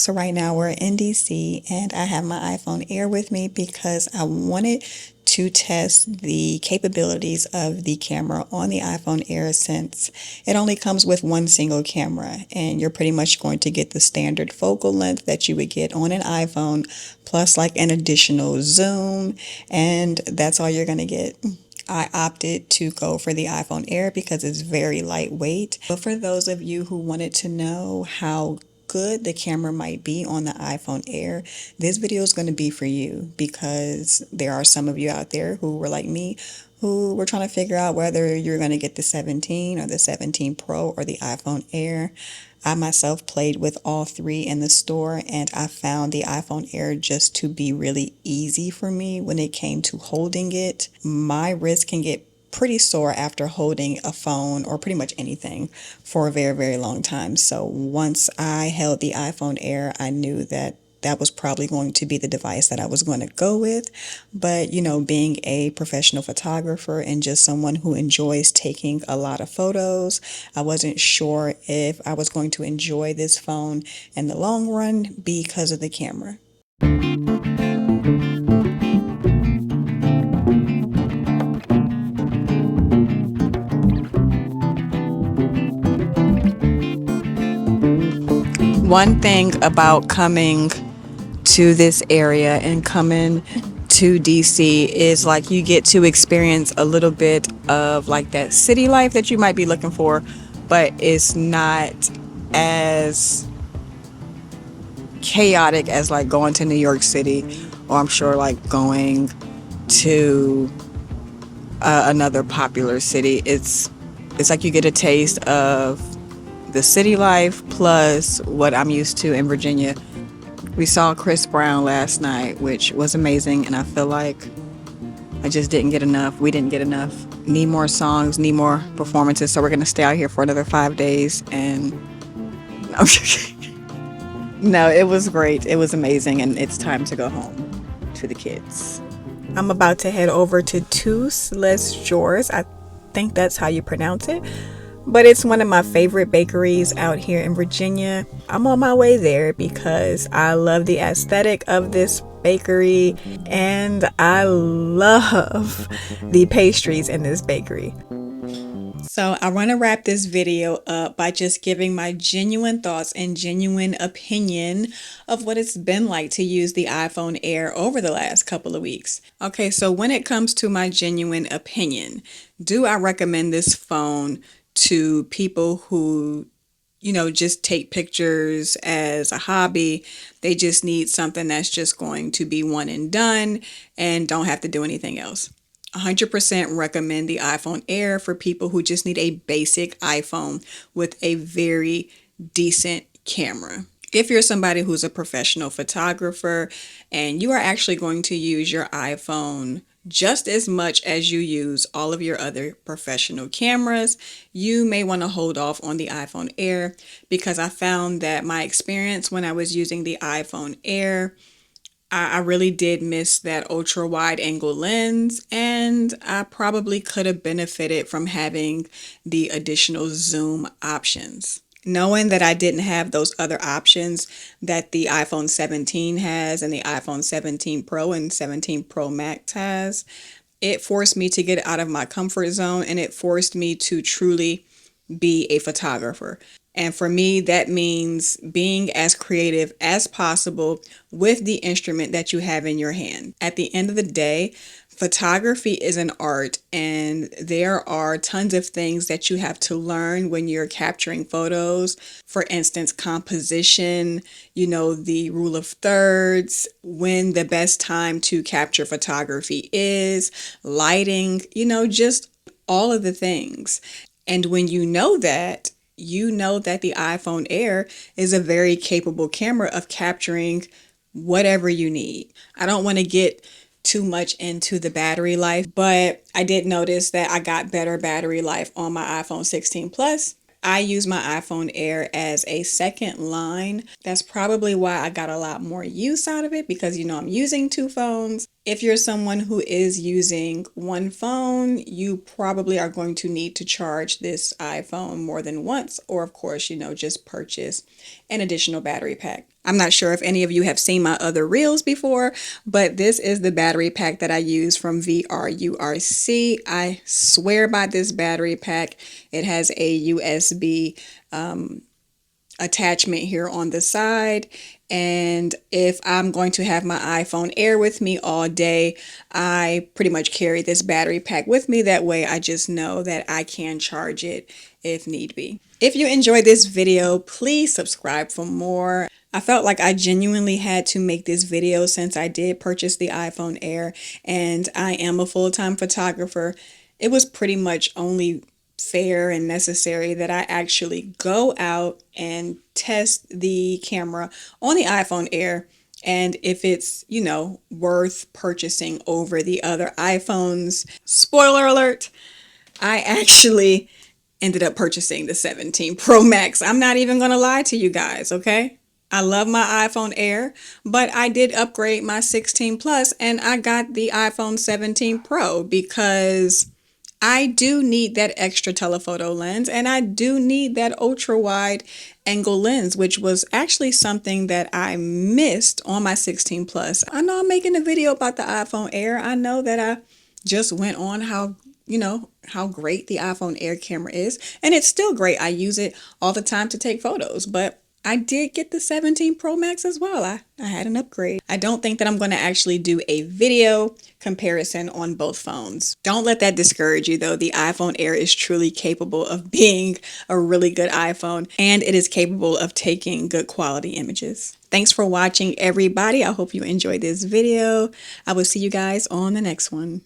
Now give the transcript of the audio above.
So right now we're in DC and I have my iPhone Air with me because I wanted to test the capabilities of the camera on the iPhone Air since it only comes with one single camera and you're pretty much going to get the standard focal length that you would get on an iPhone plus like an additional zoom, and that's all you're going to get. I opted to go for the iPhone Air because it's very lightweight. But for those of you who wanted to know how good the camera might be on the iPhone Air, this video is going to be for you because there are some of you out there who were like me who were trying to figure out whether you're going to get the 17 or the 17 Pro or the iPhone Air. I myself played with all three in the store and I found the iPhone Air just to be really easy for me when it came to holding it. My wrist can get pretty sore after holding a phone or pretty much anything for a very, very long time. So once I held the iPhone Air, I knew that that was probably going to be the device that I was going to go with. But, you know, being a professional photographer and just someone who enjoys taking a lot of photos, I wasn't sure if I was going to enjoy this phone in the long run because of the camera. One thing about coming to this area and coming to DC is like you get to experience a little bit of like that city life that you might be looking for, but it's not as chaotic as like going to New York City, or I'm sure like going to another popular city. It's like you get a taste of the city life plus what I'm used to in Virginia. We saw Chris Brown last night, which was amazing, and I feel like I just didn't get enough. We didn't get enough. Need more songs, need more performances, so we're going to stay out here for another 5 days. And no, it was great. It was amazing, and it's time to go home to the kids. I'm about to head over to Tous Les Jours. I think that's how you pronounce it. But it's one of my favorite bakeries out here in Virginia. I'm on my way there because I love the aesthetic of this bakery and I love the pastries in this bakery. So I want to wrap this video up by just giving my genuine thoughts and genuine opinion of what it's been like to use the iPhone Air over the last couple of weeks. Okay, so when it comes to my genuine opinion, do I recommend this phone to people who, you know, just take pictures as a hobby? They just need something that's just going to be one and done and don't have to do anything else. 100% recommend the iPhone Air for people who just need a basic iPhone with a very decent camera. If you're somebody who's a professional photographer and you are actually going to use your iPhone just as much as you use all of your other professional cameras, you may want to hold off on the iPhone Air, because I found that my experience when I was using the iPhone Air, I really did miss that ultra wide angle lens, and I probably could have benefited from having the additional zoom options. Knowing that I didn't have those other options that the iPhone 17 has and the iPhone 17 Pro and 17 Pro Max has, it forced me to get out of my comfort zone and it forced me to truly be a photographer. And for me, that means being as creative as possible with the instrument that you have in your hand. At the end of the day, photography is an art, and there are tons of things that you have to learn when you're capturing photos. For instance, composition, you know, the rule of thirds, when the best time to capture photography is, lighting, you know, just all of the things. And when you know that the iPhone Air is a very capable camera of capturing whatever you need. I don't want to get too much into the battery life, but I did notice that I got better battery life on my iPhone 16 Plus. I use my iPhone Air as a second line. That's probably why I got a lot more use out of it, because, you know, I'm using two phones. If you're someone who is using one phone, you probably are going to need to charge this iPhone more than once, or of course, just purchase an additional battery pack. I'm not sure if any of you have seen my other reels before, but this is the battery pack that I use from VRURC. I swear by this battery pack. It has a USB attachment here on the side, and if I'm going to have my iPhone Air with me all day, I pretty much carry this battery pack with me. That way I just know that I can charge it if need be. If you enjoyed this video, please subscribe for more. I felt like I genuinely had to make this video since I did purchase the iPhone Air and I am a full-time photographer. It was pretty much only fair and necessary that I actually go out and test the camera on the iPhone Air, and if it's, worth purchasing over the other iPhones. Spoiler alert, I actually ended up purchasing the 17 Pro Max. I'm not even going to lie to you guys, okay? I love my iPhone Air, but I did upgrade my 16 Plus and I got the iPhone 17 Pro because I do need that extra telephoto lens and I do need that ultra wide angle lens, which was actually something that I missed on my 16 Plus. I know I'm making a video about the iPhone Air. I know that I just went on how great the iPhone Air camera is, and it's still great. I use it all the time to take photos, but I did get the 17 Pro Max as well. I had an upgrade. I don't think that I'm going to actually do a video comparison on both phones. Don't let that discourage you though. The iPhone Air is truly capable of being a really good iPhone, and it is capable of taking good quality images. Thanks for watching, everybody. I hope you enjoyed this video. I will see you guys on the next one.